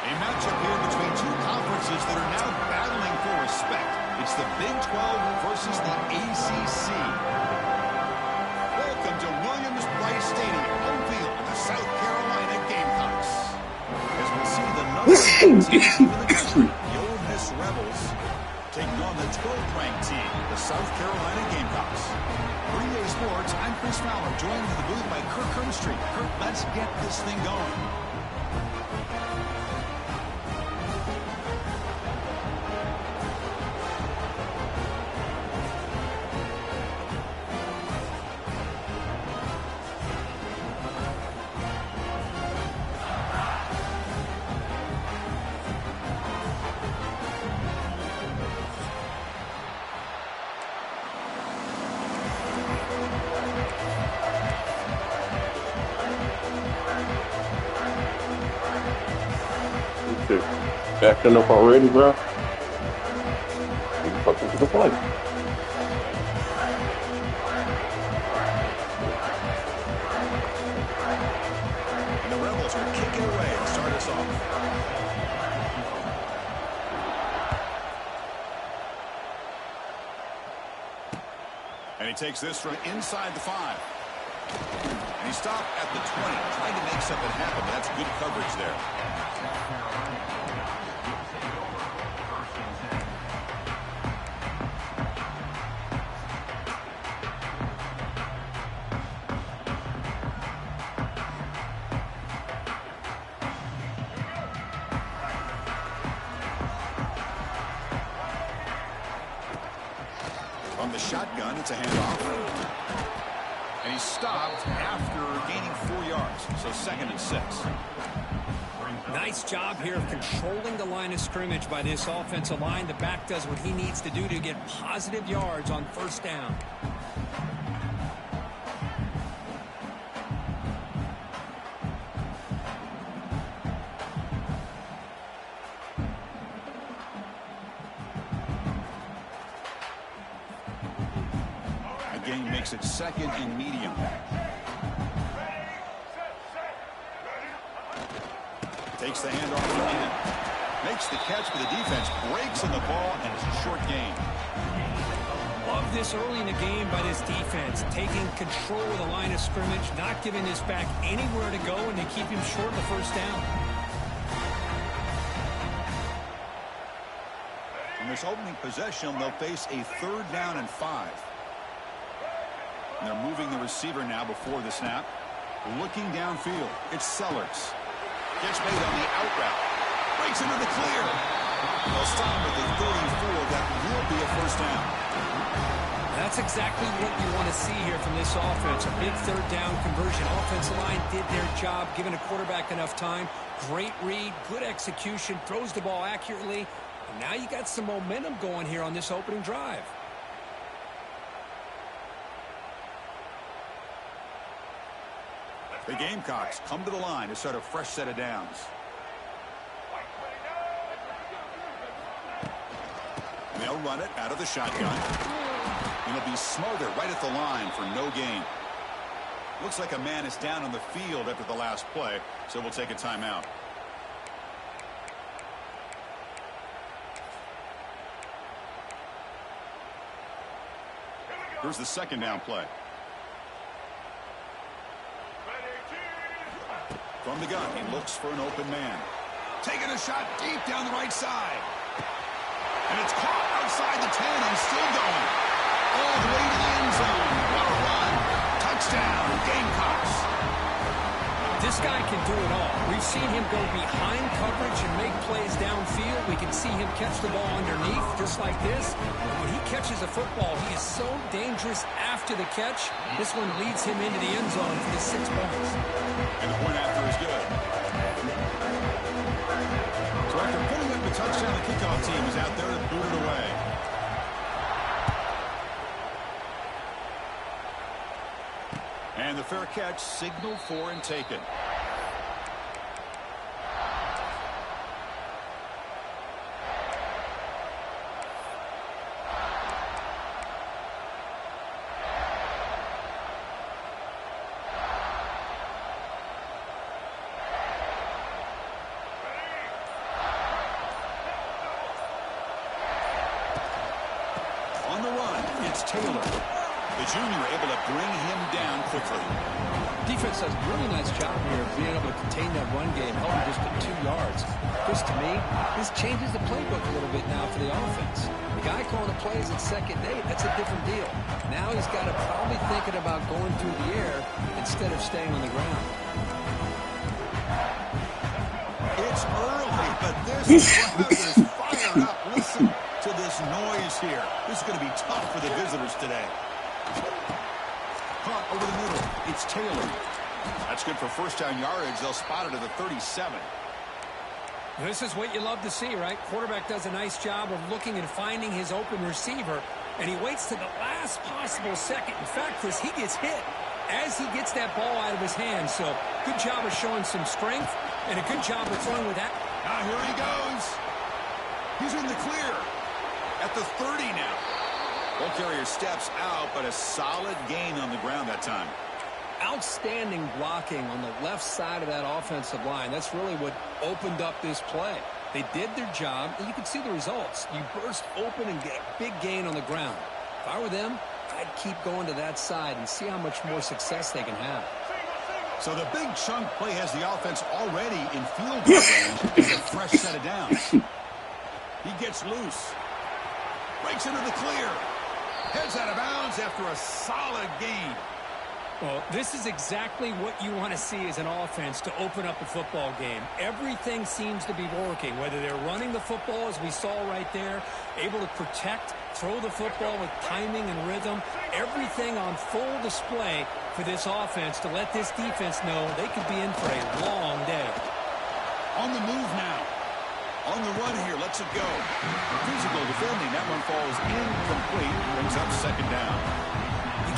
A matchup here between two conferences that are now battling for respect. It's the Big 12 versus the ACC. Welcome to Williams-Brice Stadium, home field of the South Carolina Gamecocks. As we'll see the number one team in the country, the Ole Miss Rebels, taking on the 12th-ranked team, the South Carolina Gamecocks. For EA Sports, I'm Chris Fowler, joined in the booth by Kirk Herbstreit. Kirk, let's get this thing going. Backing up already, bro. You fucking to the play. And the Rebels will kick it away to start us off. And he takes this from inside the 5. And he stopped at the 20, trying to make something happen. That's good coverage there. From the shotgun, it's a handoff. And he stopped after gaining 4 yards. So 2nd and 6. Nice job here of controlling the line of scrimmage by this offensive line. The back does what he needs to do to get positive yards on 1st down. Game makes it 2nd and medium. Takes the handoff again. Makes the catch, but the defense breaks in the ball, and it's a short gain. Love this early in the game by this defense, taking control of the line of scrimmage, not giving this back anywhere to go, and they keep him short of the 1st down. In this opening possession, they'll face a 3rd down and 5. And they're moving the receiver now before the snap. Looking downfield. It's Sellers. Gets made on the out route. Breaks into the clear. They'll stop at the 34. That will be a 1st down. That's exactly what you want to see here from this offense. A big 3rd down conversion. Offensive line did their job, giving a quarterback enough time. Great read, good execution, throws the ball accurately. And now you got some momentum going here on this opening drive. The Gamecocks come to the line to start a fresh set of downs. And they'll run it out of the shotgun. And it'll be Smother right at the line for no gain. Looks like a man is down on the field after the last play, so we'll take a timeout. Here's the 2nd down play. From the gun, he looks for an open man. Taking a shot deep down the right side. And it's caught outside the 10 and still going. All the way to the end zone. What a run. Touchdown, Gamecocks. This guy can do it all. We've seen him go behind coverage and make plays downfield. We can see him catch the ball underneath, just like this. But when he catches a football, he is so dangerous after the catch. This one leads him into the end zone for the 6 points. And the point after is good. So after putting up the touchdown, the kickoff team is out there to boot it away. And the fair catch signaled for and taken. It's Taylor. The junior able to bring him down quickly. Defense does a really nice job here of being able to contain that run game, held him just to 2 yards. Chris, to me, this changes the playbook a little bit now for the offense. The guy calling the plays at second day, that's a different deal. Now he's got to probably thinking about going through the air instead of staying on the ground. It's early, but this crowd is fired up. Listen to this noise here. This is going to be tough for the visitors today. Caught over the middle. It's Taylor. That's good for first down yardage. They'll spot it at the 37. This is what you love to see, right? Quarterback does a nice job of looking and finding his open receiver, and he waits to the last possible second. In fact, Chris, he gets hit as he gets that ball out of his hands. So good job of showing some strength and a good job of throwing with that. Now here he goes. He's in the clear at the 30 now. Ball carrier steps out, but a solid gain on the ground that time. Outstanding blocking on the left side of that offensive line. That's really what opened up this play. They did their job, and you can see the results. You burst open and get a big gain on the ground. If I were them, I'd keep going to that side and see how much more success they can have. So the big chunk play has the offense already in field goal range and a fresh set of downs. He gets loose. Breaks into the clear. Heads out of bounds after a solid gain. Well, this is exactly what you want to see as an offense to open up a football game. Everything seems to be working, whether they're running the football, as we saw right there, able to protect, throw the football with timing and rhythm, everything on full display for this offense to let this defense know they could be in for a long day. On the move now. On the run here, lets it go. Physical defending, that one falls incomplete, brings up second down.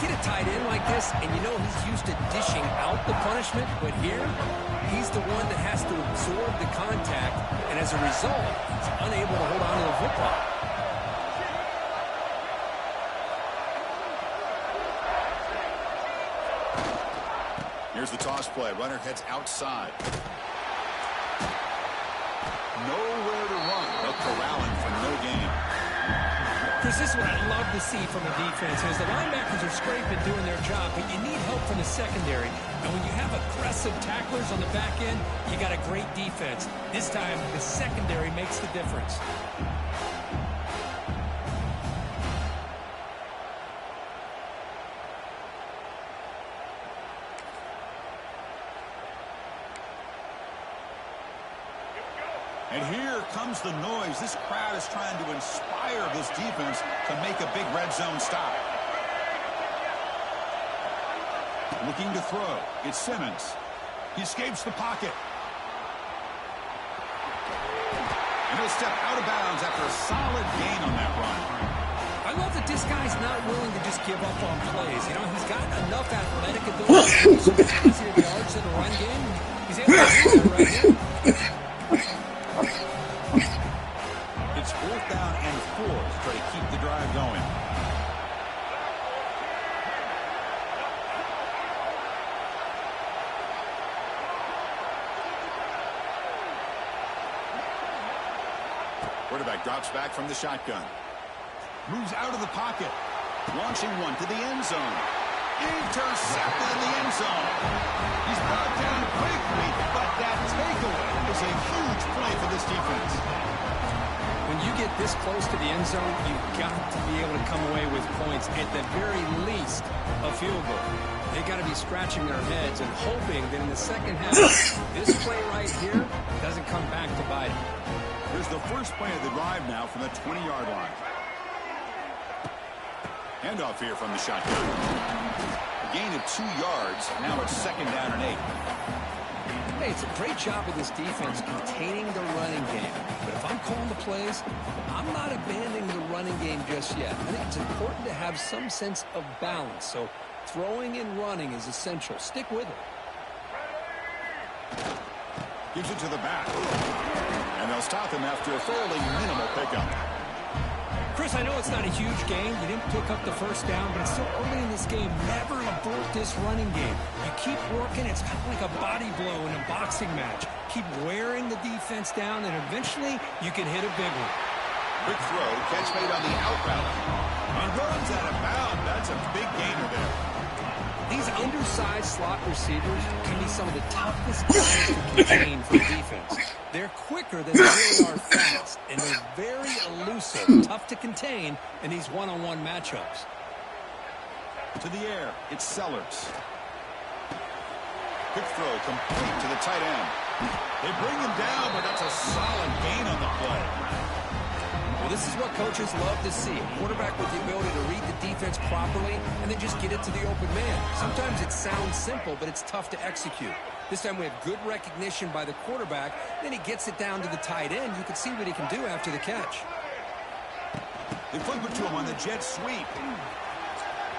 Get a tight end like this, and you know he's used to dishing out the punishment, but here, he's the one that has to absorb the contact, and as a result, he's unable to hold on to the football. Here's the toss play. Runner heads outside. Nowhere to run. They'll corral him for no gain. Chris, this is what I love to see from a defense is the linebackers are scraping, doing their job, but you need help from the secondary. And when you have aggressive tacklers on the back end, you got a great defense. This time, the secondary makes the difference. And here comes the noise. This crowd is trying to inspire this defense to make a big red zone stop. Looking to throw. It's Simmons. He escapes the pocket. And he'll step out of bounds after a solid gain on that run. I love that this guy's not willing to just give up on plays. You know, he's got enough athletic ability to positive yards in the run game. He's able to do that right here. It's 4th down and 4 to try to keep the drive going. Quarterback drops back from the shotgun. Moves out of the pocket. Launching one to the end zone. Intercepted in the end zone. He's brought down quickly, but that takeaway is a huge play for this defense. When you get this close to the end zone, you've got to be able to come away with points, at the very least, a field goal. They got to be scratching their heads and hoping that in the second half, this play right here doesn't come back to bite them. Here's the first play of the drive now from the 20-yard line. Handoff here from the shotgun. A gain of 2 yards. Now it's 2nd down and 8. Hey, it's a great job of this defense containing the running game. But if I'm calling the plays, I'm not abandoning the running game just yet. I think it's important to have some sense of balance. So throwing and running is essential. Stick with it. Gives it to the back. And they'll stop him after a fairly minimal pickup. Chris, I know it's not a huge game. You didn't pick up the first down, but it's still early in this game. Never abort this running game. You keep working. It's kind of like a body blow in a boxing match. Keep wearing the defense down, and eventually you can hit a big one. Quick throw, catch made on the out route. And runs out of bounds. That's a big gainer there. These undersized slot receivers can be some of the toughest guys to contain for defense. They're quicker than they really are fast, and they're very elusive, tough to contain in these one-on-one matchups. To the air, it's Sellers. Quick throw, complete to the tight end. They bring him down, but that's a solid gain on the play. Well, this is what coaches love to see. A quarterback with the ability to read the defense properly and then just get it to the open man. Sometimes it sounds simple, but it's tough to execute. This time we have good recognition by the quarterback. Then he gets it down to the tight end. You can see what he can do after the catch. They flip it to him on the jet sweep.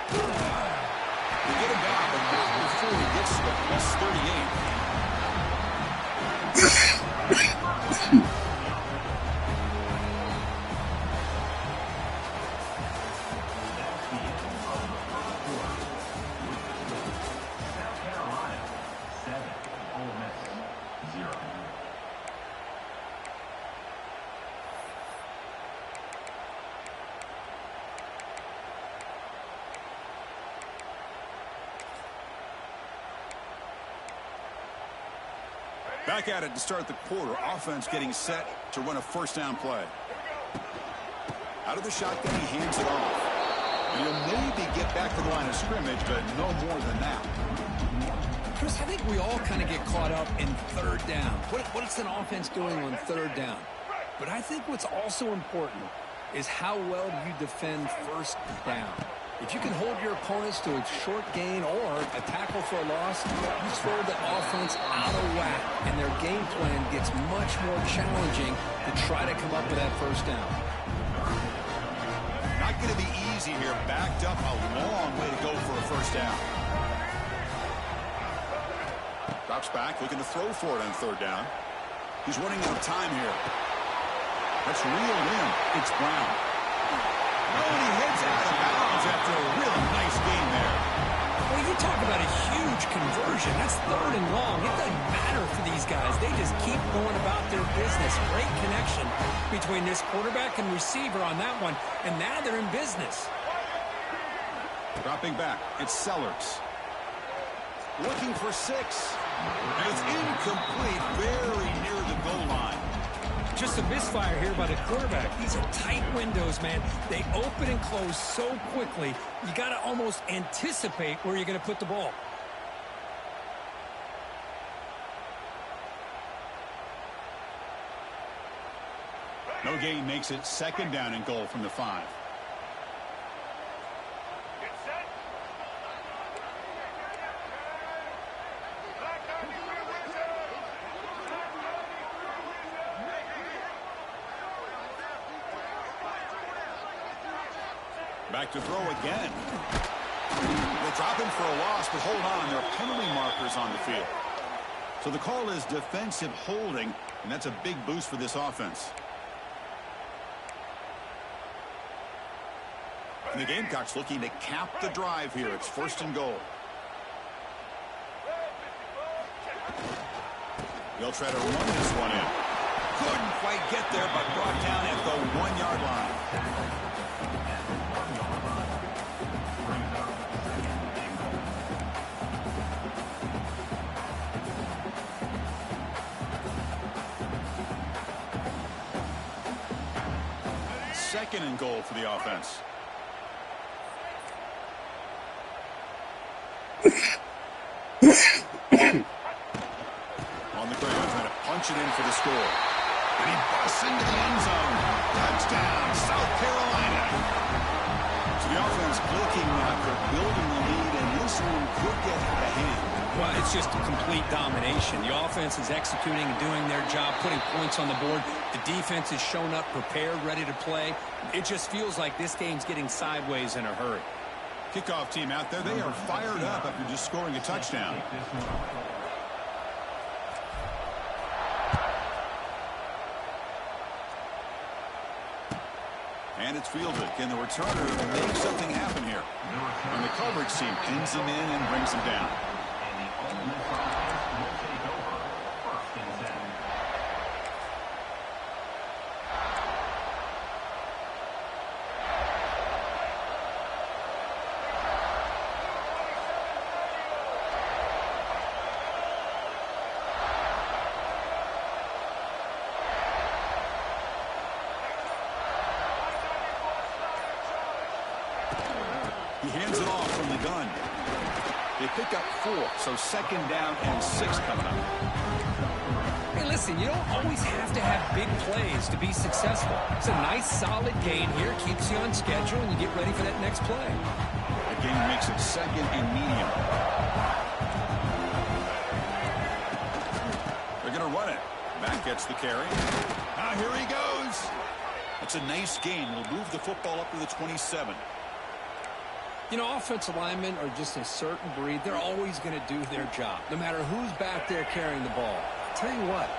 They get him down, but not before he gets to the +38. Back at it to start the quarter. Offense getting set to run a first down play. Out of the shotgun, he hands it off. And he'll maybe get back to the line of scrimmage, but no more than that. Chris, I think we all kind of get caught up in third down. What's an offense doing on third down? But I think what's also important is how well do you defend first down. If you can hold your opponents to a short gain or a tackle for a loss, you throw the offense out of whack, and their game plan gets much more challenging to try to come up with that first down. Not going to be easy here. Backed up a long way to go for a first down. Drops back, looking to throw for it on third down. He's running out of time here. That's reeled in. It's Brown. Oh, and he heads out of bounds after a really nice game there. Well, you talk about a huge conversion. That's third and long. It doesn't matter for these guys. They just keep going about their business. Great connection between this quarterback and receiver on that one. And now they're in business. Dropping back, it's Sellers. Looking for 6. And it's incomplete, very near the goal line. Just a misfire here by the quarterback. These are tight windows, man. They open and close so quickly. You got to almost anticipate where you're going to put the ball. No gain makes it second down and goal from the 5. Back to throw again. They drop him for a loss, but hold on. There are penalty markers on the field. So the call is defensive holding, and that's a big boost for this offense. And the Gamecocks looking to cap the drive here. It's first and goal. They'll try to run this one in. Couldn't quite get there, but brought down at the 1-yard line. Second and goal for the offense. On the ground, trying to punch it in for the score. And he busts into the end zone. Touchdown, South Carolina. So the offense looking after building the lead, and this one could get out of hand. Well, it's just a complete domination. The offense is executing and doing their job, putting points on the board. The defense has shown up, prepared, ready to play. It just feels like this game's getting sideways in a hurry. Kickoff team out there, they are fired up after just scoring a touchdown. And it's fielded. Can the returner make something happen here? And the coverage team pins him in and brings him down. He hands it off from the gun. They pick up 4, so 2nd down and 6 coming up. Hey, listen, you don't always have to have big plays to be successful. It's a nice, solid gain here. Keeps you on schedule, and you get ready for that next play. The gain makes it 2nd and medium. They're going to run it. Back gets the carry. Now here he goes. It's a nice gain. He'll move the football up to the 27. You know, offensive linemen are just a certain breed. They're always going to do their job, no matter who's back there carrying the ball. I'll tell you what,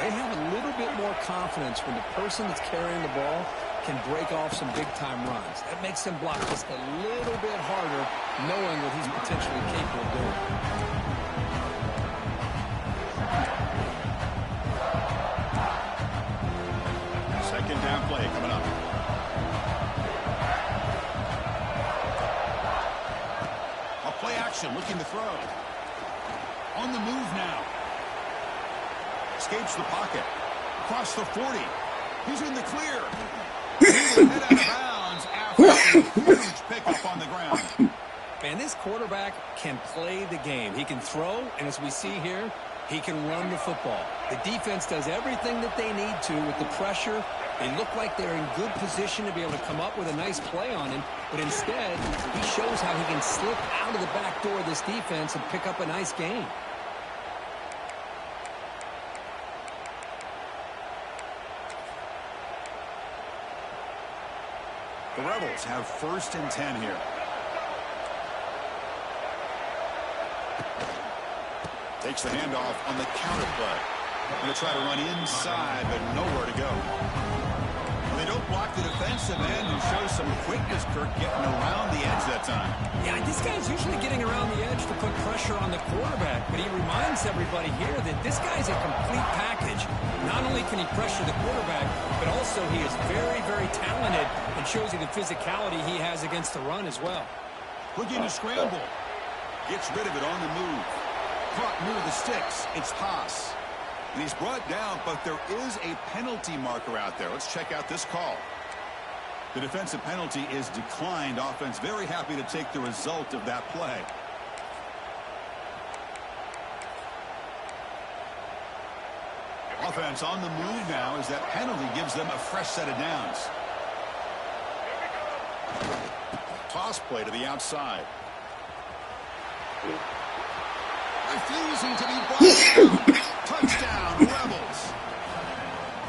they have a little bit more confidence when the person that's carrying the ball can break off some big-time runs. That makes them block just a little bit harder, knowing what he's potentially capable of doing. Second down play coming up. Play action, looking to throw. On the move now. Escapes the pocket. Across the 40. He's in the clear. He's head out of bounds after a huge pickup on the ground. Man, this quarterback can play the game. He can throw, and as we see here, he can run the football. The defense does everything that they need to with the pressure. They look like they're in good position to be able to come up with a nice play on him, but instead, he shows how he can slip out of the back door of this defense and pick up a nice gain. The Rebels have 1st and 10 here. Takes the handoff on the counter play. Going to try to run inside, but nowhere to go. They don't block the defensive end and show some quickness, Kirk, getting around the edge that time. Yeah, this guy's usually getting around the edge to put pressure on the quarterback, but he reminds everybody here that this guy's a complete package. Not only can he pressure the quarterback, but also he is very, very talented and shows you the physicality he has against the run as well. Looking to scramble. Gets rid of it on the move. Caught near the sticks. It's Haas. And he's brought down, but there is a penalty marker out there. Let's check out this call. The defensive penalty is declined. Offense very happy to take the result of that play. Offense on the move now as that penalty gives them a fresh set of downs. Toss play to the outside. Refusing to be brought down. Touchdown, Rebels.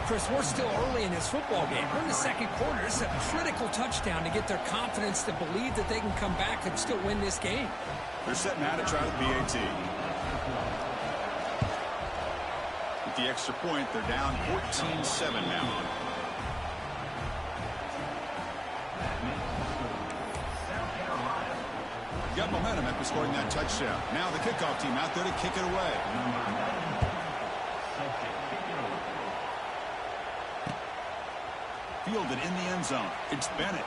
Chris, we're still early in this football game. We're in the 2nd quarter. This is a critical touchdown to get their confidence to believe that they can come back and still win this game. They're setting out to try the PAT. With the extra point, they're down 14-7 now. Got momentum after scoring that touchdown. Now the kickoff team out there to kick it away. Fielded in the end zone. It's Bennett.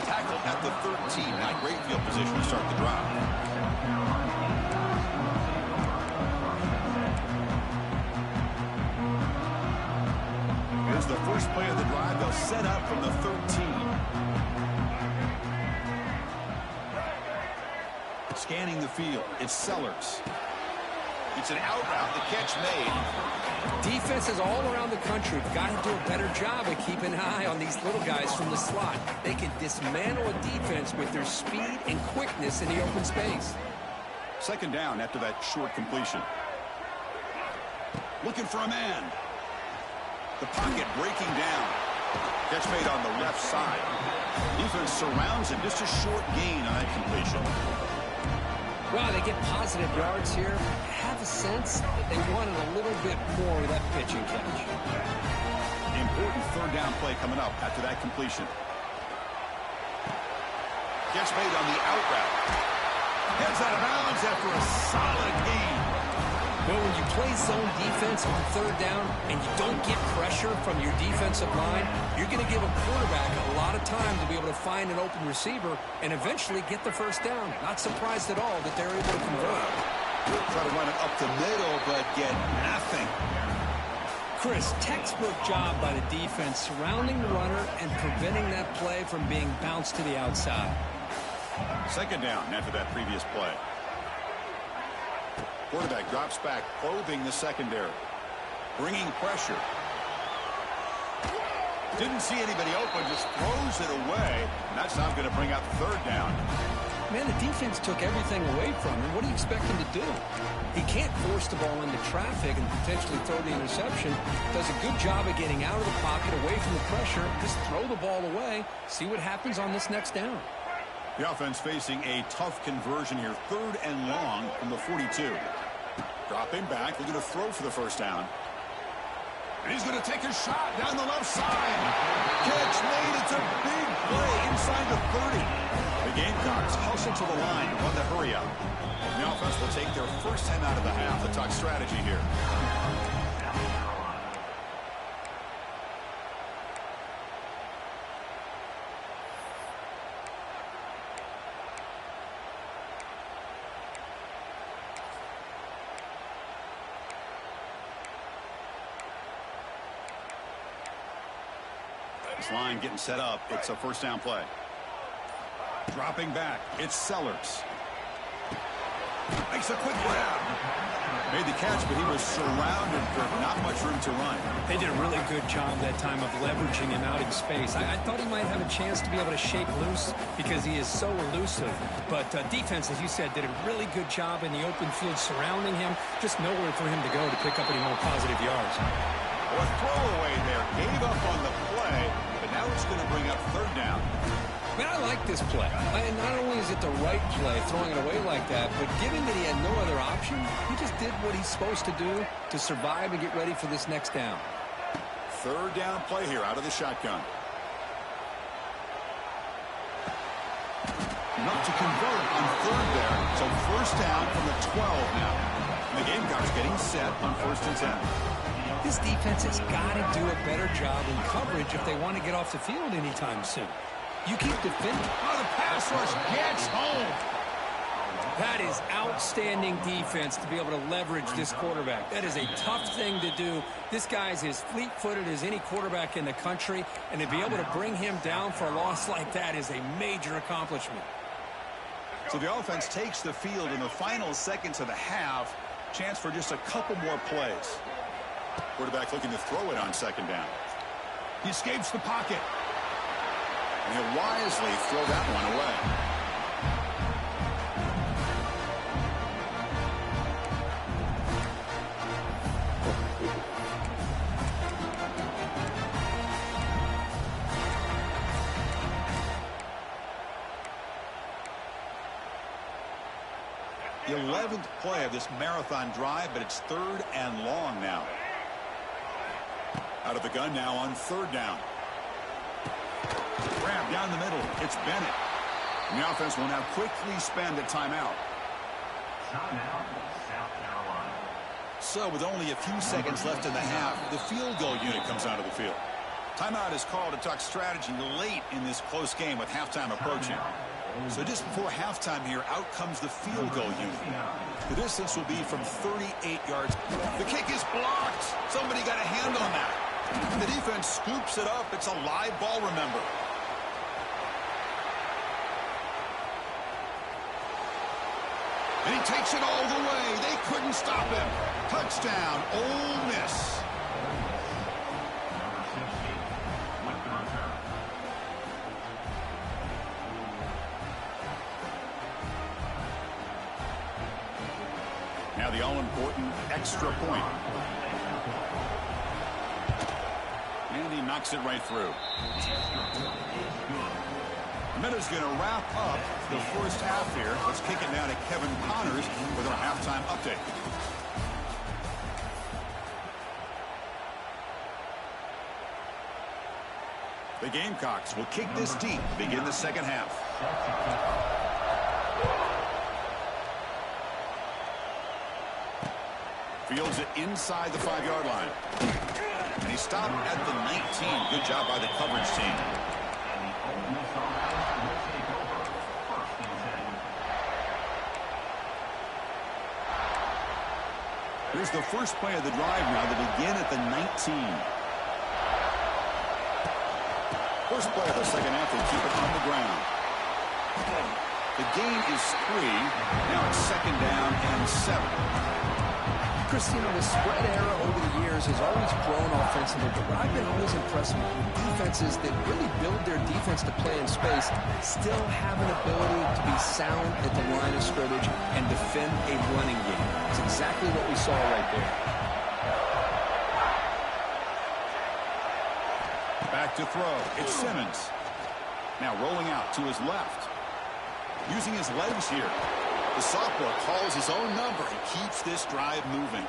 Tackled at the 13. Not great field position to start the drive. Here's the first play of the drive. They'll set up from the 13. Scanning the field. It's Sellers. It's an out route. The catch made. Defenses all around the country have got to do a better job of keeping an eye on these little guys from the slot. They can dismantle a defense with their speed and quickness in the open space. 2nd down after that short completion. Looking for a man. The pocket breaking down. Catch made on the left side. Defense surrounds him. Just a short gain on that completion. Well, they get positive yards here. I have a sense that they wanted a little bit more of that pitch and catch. Important 3rd down play coming up after that completion. Catch made on the out route. Heads out of bounds after a solid gain. Well, when you play zone defense on 3rd down and you don't get pressure from your defensive line, you're going to give a quarterback a lot of time to be able to find an open receiver and eventually get the 1st down. Not surprised at all that they're able to convert. Try to run it up the middle, but get nothing. Chris, textbook job by the defense surrounding the runner and preventing that play from being bounced to the outside. Second down after that previous play. Quarterback drops back, probing the secondary. Bringing pressure. Didn't see anybody open, just throws it away. And that's not going to bring up third down. Man, the defense took everything away from him. What do you expect him to do? He can't force the ball into traffic and potentially throw the interception. Does a good job of getting out of the pocket, away from the pressure. Just throw the ball away. See what happens on this next down. The offense facing a tough conversion here. 3rd and long from the 42. Dropping back, looking to throw for the first down. And he's going to take a shot down the left side. Catch made. It's a big play inside the 30. The Gamecocks hustle to the line, run the hurry up. The offense will take their first 10 out of the half. The talk strategy here. This line getting set up. It's a first down play. Dropping back. It's Sellers. Makes a quick grab. Made the catch, but he was surrounded for not much room to run. They did a really good job that time of leveraging him out in space. I thought he might have a chance to be able to shake loose because he is so elusive. But defense, as you said, did a really good job in the open field surrounding him. Just nowhere for him to go to pick up any more positive yards. A throwaway there. Gave up on the play, but now it's going to bring up third down. Man, I like this play. And not only is it the right play, throwing it away like that, but given that he had no other option, he just did what he's supposed to do to survive and get ready for this next down. Third down play here out of the shotgun. Enough to convert on third there. So first down from the 12 now. And the Gamecocks getting set on 1st and 10. This defense has got to do a better job in coverage if they want to get off the field anytime soon. You keep defending. Oh, the pass rush gets home. That is outstanding defense to be able to leverage this quarterback. That is a tough thing to do. This guy's as fleet-footed as any quarterback in the country, and to be able to bring him down for a loss like that is a major accomplishment. So the offense takes the field in the final seconds of the half. Chance for just a couple more plays. Quarterback looking to throw it on second down. He escapes the pocket. And he'll wisely throw that one away. The 11th play of this marathon drive, but it's 3rd and long now. Out of the gun now on 3rd down. Grab down the middle. It's Bennett. And the offense will now quickly spend a timeout. Timeout, South Carolina. So with only a few seconds left in the half, the field goal unit comes onto the field. Timeout is called to talk strategy late in this close game with halftime approaching. So just before halftime here, out comes the field goal unit. The distance will be from 38 yards. The kick is blocked. Somebody got a hand on that. The defense scoops it up. It's a live ball, remember. And he takes it all the way. They couldn't stop him. Touchdown, Ole Miss. Now the all-important extra point. And he knocks it right through. Minuta's going to wrap up the first half here. Let's kick it now to Kevin Connors with our halftime update. The Gamecocks will kick this deep to begin the second half. Fields it inside the 5-yard line. And he stopped at the 19. Good job by the coverage team. Here's the first play of the drive now to begin at the 19. First play of the second half, they keep it on the ground. The gain is 3. Now it's 2nd down and 7. Christine, the spread era over the years has always grown offensively, but what I've been always impressed with defenses that really build their defense to play in space still have an ability to be sound at the line of scrimmage and defend a running game. It's exactly what we saw right there. Back to throw. It's Simmons. Now rolling out to his left. Using his legs here. The sophomore calls his own number and keeps this drive moving.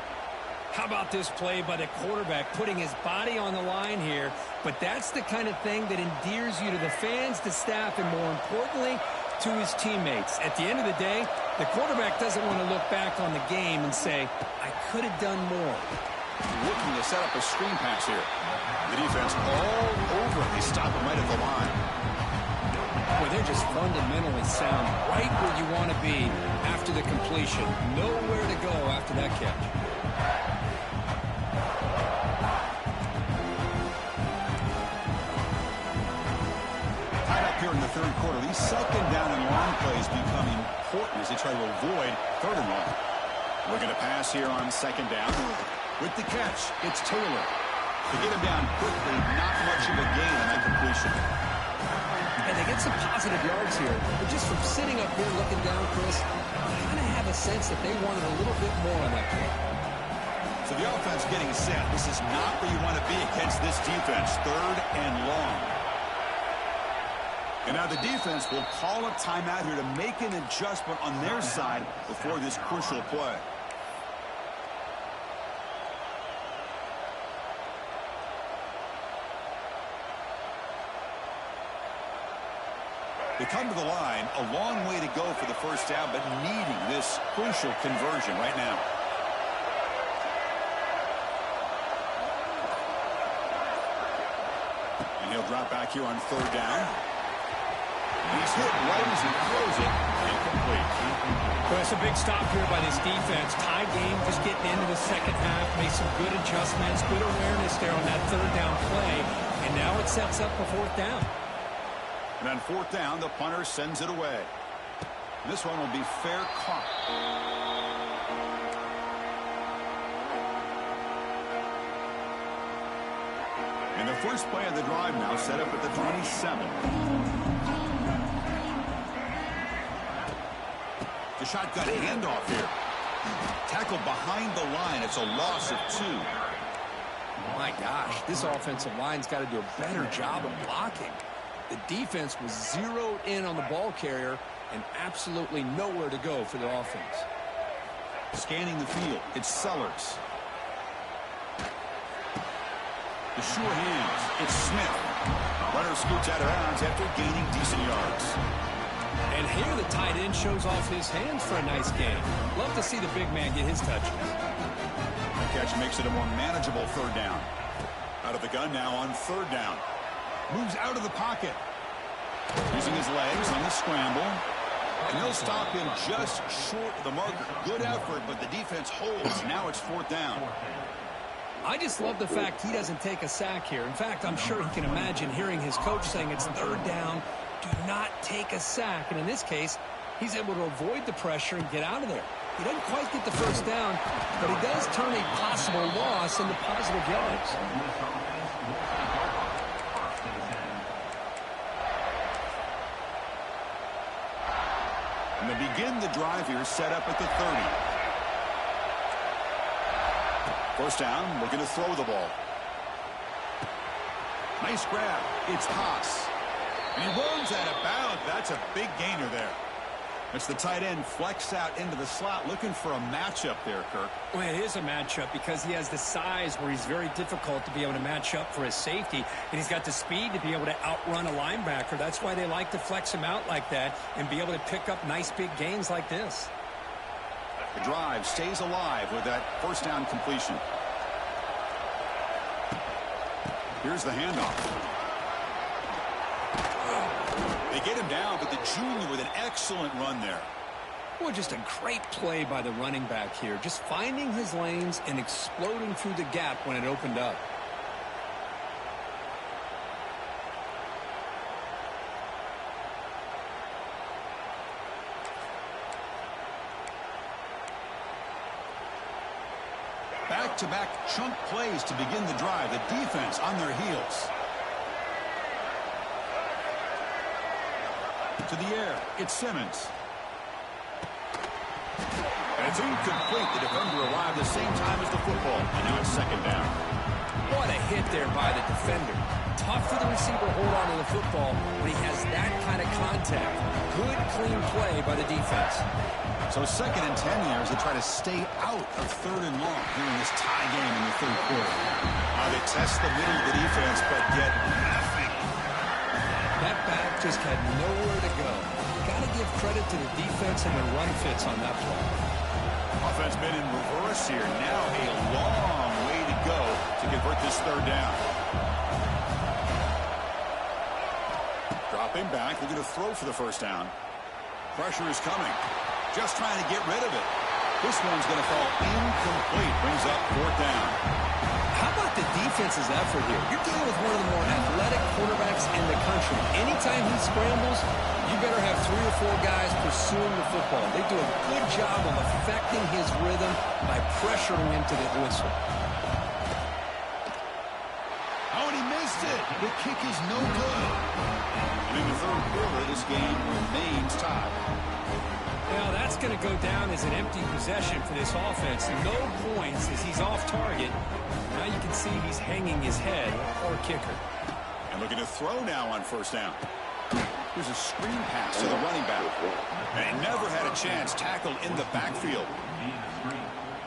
How about this play by the quarterback, putting his body on the line here? But that's the kind of thing that endears you to the fans, the staff, and more importantly, to his teammates. At the end of the day, the quarterback doesn't want to look back on the game and say, I could have done more. Looking to set up a screen pass here. The defense all over. They stop him right at the line. Boy, they're just fundamentally sound, right where you want to be after the completion. Nowhere to go after that catch. Tied up here in the 3rd quarter. These 2nd down and long plays become important as they try to avoid 3rd and long. Looking to pass here on 2nd down. With the catch, it's Taylor. To get him down quickly, not much of a gain on that completion. And they get some positive yards here. But just from sitting up here looking down, Chris, I kind of have a sense that they wanted a little bit more on that play. So the offense getting set. This is not where you want to be against this defense. 3rd and long. And now the defense will call a timeout here to make an adjustment on their side before this crucial play. They come to the line, a long way to go for the 1st down, but needing this crucial conversion right now. And he'll drop back here on 3rd down. And he's hit right as he throws it, incomplete. Well, it's a big stop here by this defense. Tie game, just getting into the 2nd half, made some good adjustments, good awareness there on that 3rd down play, and now it sets up a 4th down. And on 4th down, the punter sends it away. This one will be fair caught. And the first play of the drive now set up at the 27. The shotgun handoff here. Tackled behind the line. It's a loss of 2. My gosh, this offensive line's got to do a better job of blocking. The defense was zeroed in on the ball carrier and absolutely nowhere to go for the offense. Scanning the field, it's Sellers. The sure hands, it's Smith. Runner scoots out of bounds after gaining decent yards. And here the tight end shows off his hands for a nice game. Love to see the big man get his touches. That catch makes it a more manageable 3rd down. Out of the gun now on 3rd down. Moves out of the pocket. Using his legs on the scramble. And they'll stop him just short of the marker. Good effort, but the defense holds. Now it's 4th down. I just love the fact he doesn't take a sack here. In fact, I'm sure he can imagine hearing his coach saying it's 3rd down. Do not take a sack. And in this case, he's able to avoid the pressure and get out of there. He doesn't quite get the 1st down, but he does turn a possible loss into positive yards. And they begin the drive here, set up at the 30. 1st down, looking to throw the ball. Nice grab. It's Haas. And he runs out of bounds. That's a big gainer there. It's the tight end flex out into the slot, looking for a matchup there, Kirk. Well, it is a matchup because he has the size where he's very difficult to be able to match up for his safety, and he's got the speed to be able to outrun a linebacker. That's why they like to flex him out like that and be able to pick up nice big gains like this. The drive stays alive with that 1st down completion. Here's the handoff. They get him down, but the junior with an excellent run there. Well, just a great play by the running back here. Just finding his lanes and exploding through the gap when it opened up. back-to-back chunk plays to begin the drive. The defense on their heels. To the air, it's Simmons. And it's incomplete. The defender arrived the same time as the football, and now it's second down. What a hit there by the defender. Tough for the receiver to hold on to the football when he has that kind of contact. Good, clean play by the defense. So 2nd and 10 years, they try to stay out of 3rd and long here in this tie game in the 3rd quarter. Now they test the middle of the defense, but get nothing. That back just had nowhere to go. Got to give credit to the defense and the run fits on that play. Offense been in reverse here. Now a long way to go to convert this 3rd down. Dropping back, looking to throw for the 1st down. Pressure is coming. Just trying to get rid of it. This one's going to fall incomplete. Brings up 4th down. How about the defense's effort here? You're dealing with one of the more athletic quarterbacks in the country. Anytime he scrambles, you better have 3 or 4 guys pursuing the football. They do a good job of affecting his rhythm by pressuring him to the whistle. Oh, and he missed it. The kick is no good. And in the 3rd quarter, this game remains tied. Now that's going to go down as an empty possession for this offense. No points as he's off target. Now you can see he's hanging his head. Poor kicker. And looking to throw now on 1st down. Here's a screen pass to the running back. And he never had a chance tackled in the backfield.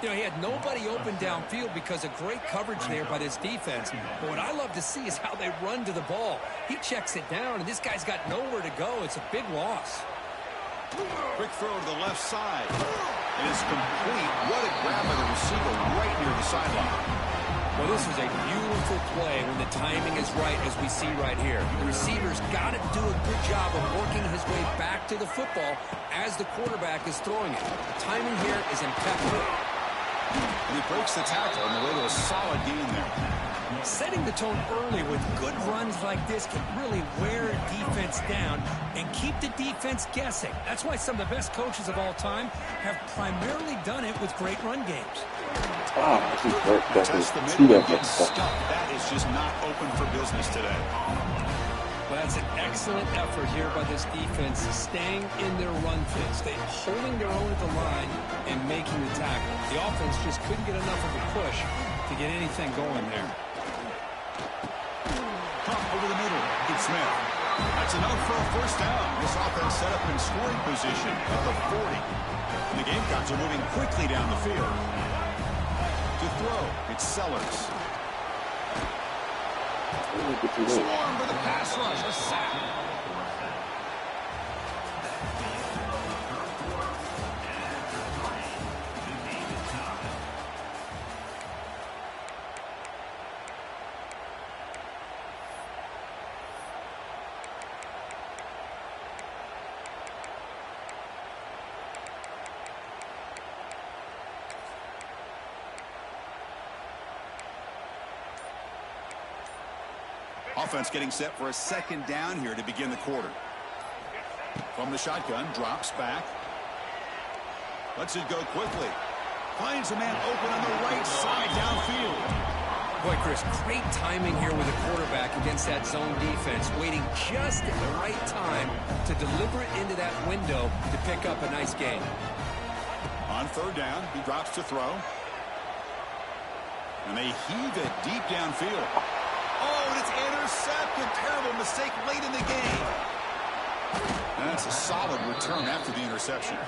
You know, he had nobody open downfield because of great coverage there by this defense. But what I love to see is how they run to the ball. He checks it down, and this guy's got nowhere to go. It's a big loss. Quick throw to the left side. It is complete. What a grab by the receiver right near the sideline. Well, this is a beautiful play when the timing is right, as we see right here. The receiver's got to do a good job of working his way back to the football as the quarterback is throwing it. The timing here is impeccable. And he breaks the tackle on the way to a solid gain there. Setting the tone early with good runs like this can really wear a defense down and keep the defense guessing. That's why some of the best coaches of all time have primarily done it with great run games. Test the middle and get stuck. That is just not open for business today. Well, that's an excellent effort here by this defense, staying in their run fits. They're holding their own at the line and making the tackle. The offense just couldn't get enough of a push to get anything going there. Pump over the middle. It's Smith. That's enough for a 1st down. This offense set up in scoring position at the 40. And the Gamecocks are moving quickly down the field. To throw, it's Sellers. Swarm for the pass rush. A sack. Offense getting set for a 2nd down here to begin the quarter. From the shotgun, drops back. Lets it go quickly. Finds a man open on the right side downfield. Boy, Chris, great timing here with the quarterback against that zone defense, waiting just at the right time to deliver it into that window to pick up a nice gain. On 3rd down, he drops to throw. And they heave it deep downfield. Oh, and it's intercepted. Terrible mistake late in the game. And that's a solid return after the interception.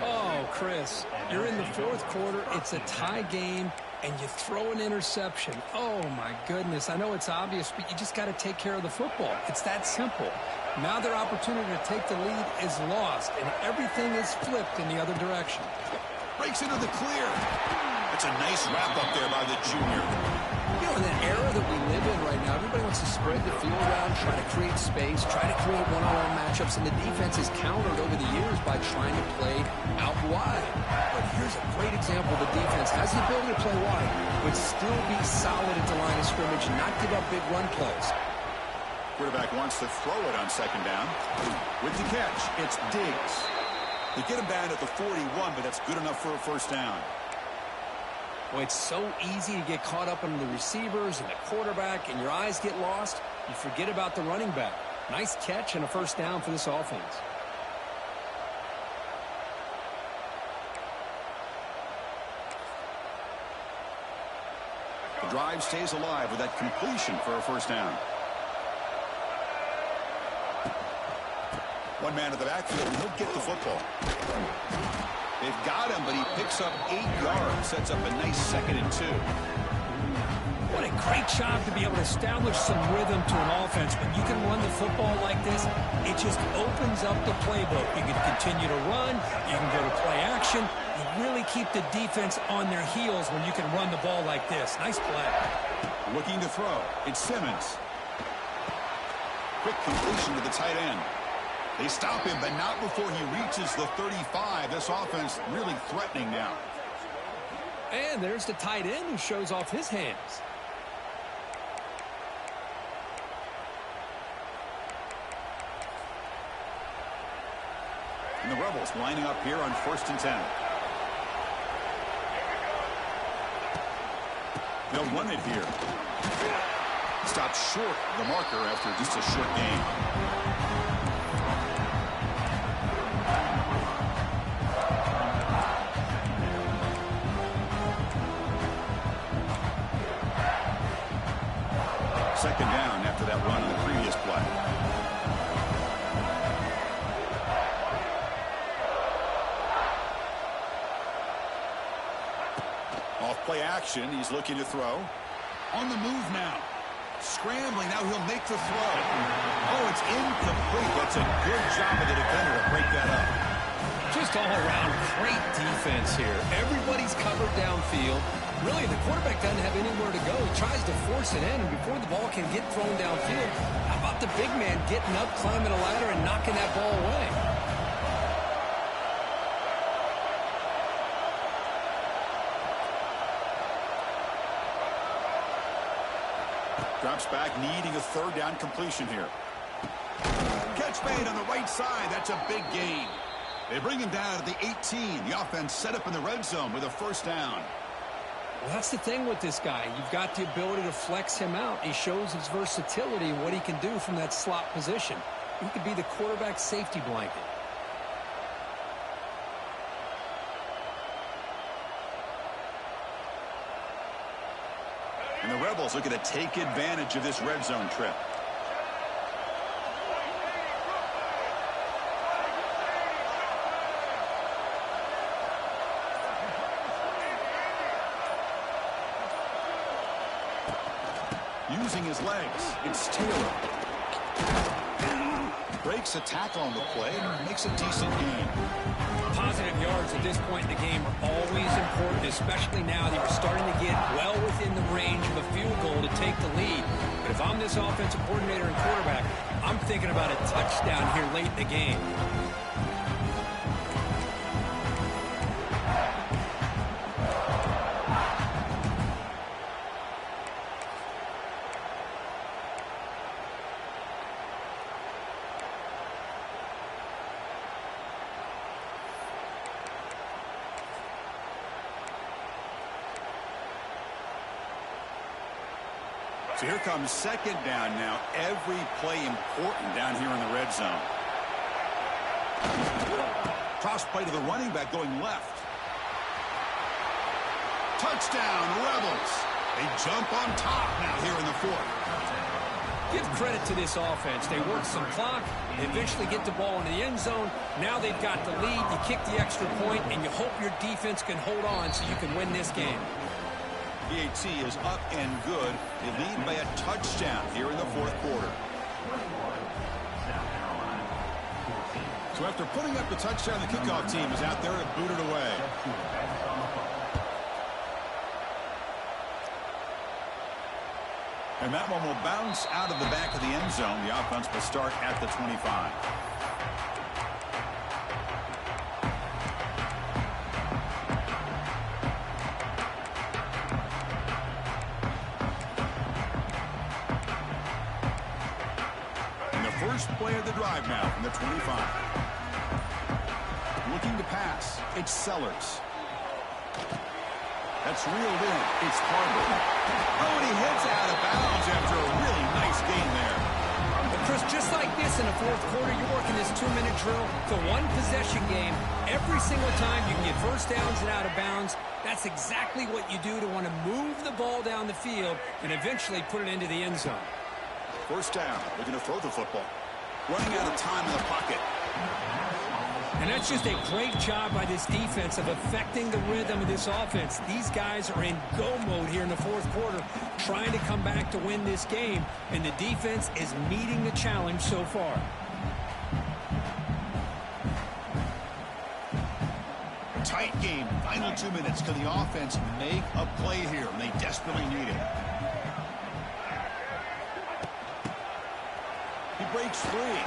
Oh, Chris, you're in the 4th quarter. It's a tie game, and you throw an interception. Oh, my goodness. I know it's obvious, but you just got to take care of the football. It's that simple. Now their opportunity to take the lead is lost, and everything is flipped in the other direction. Breaks into the clear. It's a nice wrap up there by the junior. You know, in the era that we live in right now, everybody wants to spread the field around, try to create space, try to create one-on-one matchups, and the defense is countered over the years by trying to play out wide. But here's a great example. The defense has the ability to play wide, but still be solid at the line of scrimmage and not give up big run plays. Quarterback wants to throw it on 2nd down. With the catch, it's Diggs. They get him down at the 41, but that's good enough for a 1st down. Well, it's so easy to get caught up in the receivers and the quarterback, and your eyes get lost. You forget about the running back. Nice catch and a first down for this offense. The drive stays alive with that completion for a first down. One man at the backfield, and he'll get the football. They've got him, but he picks up 8 yards, sets up a nice 2nd and 2. What a great job to be able to establish some rhythm to an offense. When you can run the football like this, it just opens up the playbook. You can continue to run. You can go to play action. You really keep the defense on their heels when you can run the ball like this. Nice play. Looking to throw. It's Simmons. Quick completion to the tight end. They stop him, but not before he reaches the 35. This offense really threatening now. And there's the tight end who shows off his hands. And the Rebels lining up here on 1st and 10. They'll run it here. Stopped short of the marker after just a short gain. Second down after that run on the previous play. Off play action. He's looking to throw. On the move now. Scrambling. Now he'll make the throw. Oh, it's incomplete. That's a good job of the defender to break that up. Just all around great defense here. Everybody's covered downfield. Really, the quarterback doesn't have anywhere to go. He tries to force it in, and before the ball can get thrown downfield, how about the big man getting up, climbing a ladder, and knocking that ball away? Drops back, needing a 3rd down completion here. Catch made on the right side. That's a big gain. They bring him down to the 18. The offense set up in the red zone with a first down. Well, that's the thing with this guy. You've got the ability to flex him out. He shows his versatility and what he can do from that slot position. He could be the quarterback safety blanket. And the Rebels looking to take advantage of this red zone trip. Using his legs, it's Taylor. Breaks a tackle on the play and makes a decent gain. Positive yards at this point in the game are always important, especially now that you're starting to get well within the range of a field goal to take the lead. But if I'm this offensive coordinator and quarterback, I'm thinking about a touchdown here late in the game. So here comes 2nd down now. Every play important down here in the red zone. Toss play to the running back going left. Touchdown, Rebels. They jump on top now here in the 4th. Give credit to this offense. They work some clock. They eventually get the ball into the end zone. Now they've got the lead. You kick the extra point, and you hope your defense can hold on so you can win this game. PAT is up and good. They lead by a touchdown here in the 4th quarter. So after putting up the touchdown, the kickoff team is out there to boot it away. And that one will bounce out of the back of the end zone. The offense will start at the 25. First play of the drive now from the 25. Looking to pass. It's Sellers. That's reeled in. It's Harbor. Oh, and he hits out of bounds after a really nice game there. But Chris, just like this in the fourth quarter, you're working this 2-minute drill. It's a one-possession game. Every single time you can get first downs and out of bounds. That's exactly what you do to want to move the ball down the field and eventually put it into the end zone. First down. Looking to throw the football. Running out of time in the pocket. And that's just a great job by this defense of affecting the rhythm of this offense. These guys are in go mode here in the fourth quarter, trying to come back to win this game, and the defense is meeting the challenge so far. Tight game. Final 2 minutes. Can the offense make a play here? And they desperately need it. He breaks free.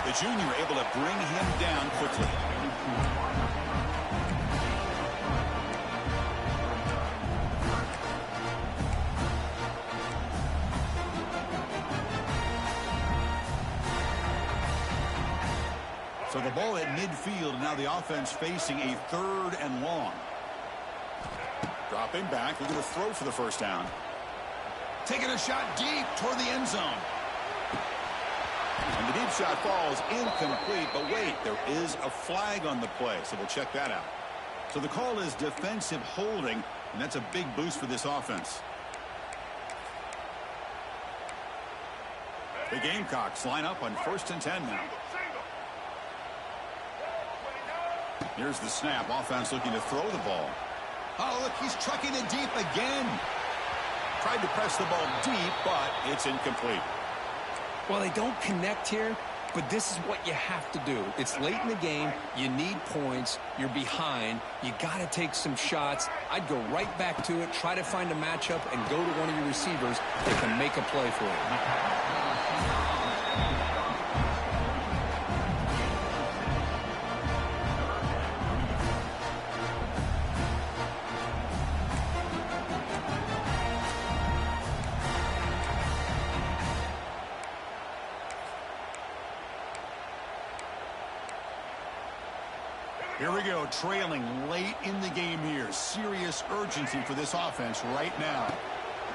The junior able to bring him down quickly. So the ball at midfield, and now the offense facing a 3rd and long. Dropping back, looking to throw for the first down. Taking a shot deep toward the end zone. And the deep shot falls incomplete, but wait, there is a flag on the play, so we'll check that out. So the call is defensive holding, and that's a big boost for this offense. The Gamecocks line up on 1st and 10 now. Here's the snap. Offense looking to throw the ball. Oh, look, he's trucking it deep again. Tried to press the ball deep, but it's incomplete. Well, they don't connect here, but this is what you have to do. It's late in the game. You need points. You're behind. You got to take some shots. I'd go right back to it, try to find a matchup, and go to one of your receivers that can make a play for you. Here we go, trailing late in the game here. Serious urgency for this offense right now.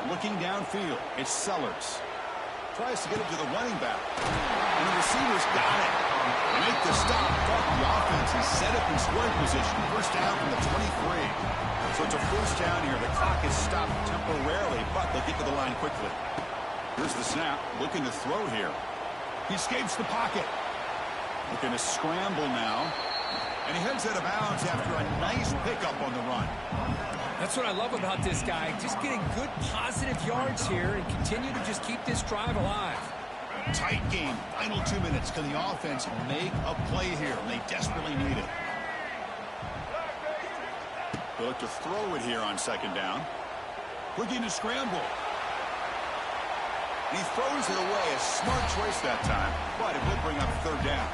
Looking downfield, it's Sellers. Tries to get it to the running back. And the receiver's got it. They make the stop, but the offense is set up in scoring position. First down from the 23. So it's a first down here. The clock is stopped temporarily, but they'll get to the line quickly. Here's the snap, looking to throw here. He escapes the pocket. Looking to scramble now. And he heads out of bounds after a nice pickup on the run. That's what I love about this guy. Just getting good positive yards here and continue to just keep this drive alive. Tight game. Final 2 minutes. Can the offense make a play here? And they desperately need it. They look to throw it here on second down. Looking to scramble. And he throws it away. A smart choice that time, but it will bring up third down.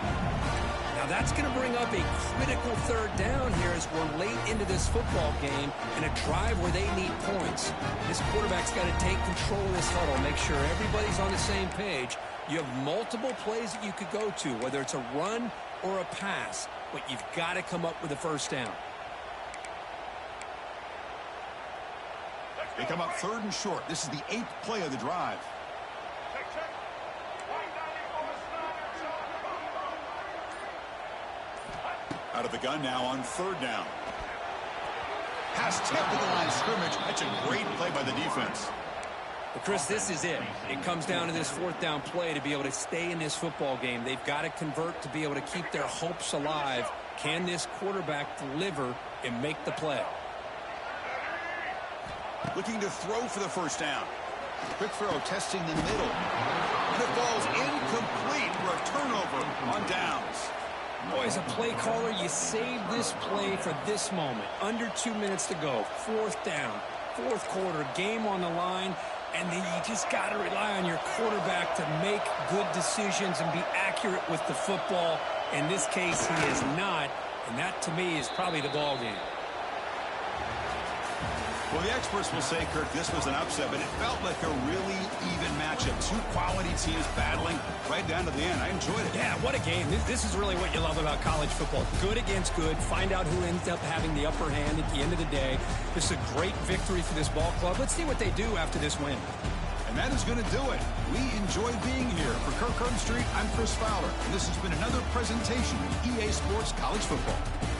Now that's going to bring up a critical third down here as we're late into this football game and a drive where they need points. This quarterback's got to take control of this huddle, make sure everybody's on the same page. You have multiple plays that you could go to, whether it's a run or a pass, but you've got to come up with a first down. They come up 3rd and short. This is the 8th play of the drive. Out of the gun now on 3rd down. Pass tip to the line of scrimmage. That's a great play by the defense. But Chris, this is it. It comes down to this 4th down play to be able to stay in this football game. They've got to convert to be able to keep their hopes alive. Can this quarterback deliver and make the play? Looking to throw for the first down. Quick throw, testing the middle. And it falls incomplete for a turnover on downs. Boy, as a play caller, you save this play for this moment. Under 2 minutes to go. 4th down. 4th quarter. Game on the line. And then you just got to rely on your quarterback to make good decisions and be accurate with the football. In this case, he is not. And that, to me, is probably the ball game. Well, the experts will say, Kirk, this was an upset, but it felt like a really even matchup. Two quality teams battling right down to the end. I enjoyed it. Yeah, what a game. This is really what you love about college football. Good against good. Find out who ends up having the upper hand at the end of the day. This is a great victory for this ball club. Let's see what they do after this win. And that is going to do it. We enjoyed being here. For Kirk Street, I'm Chris Fowler, and this has been another presentation of EA Sports College Football.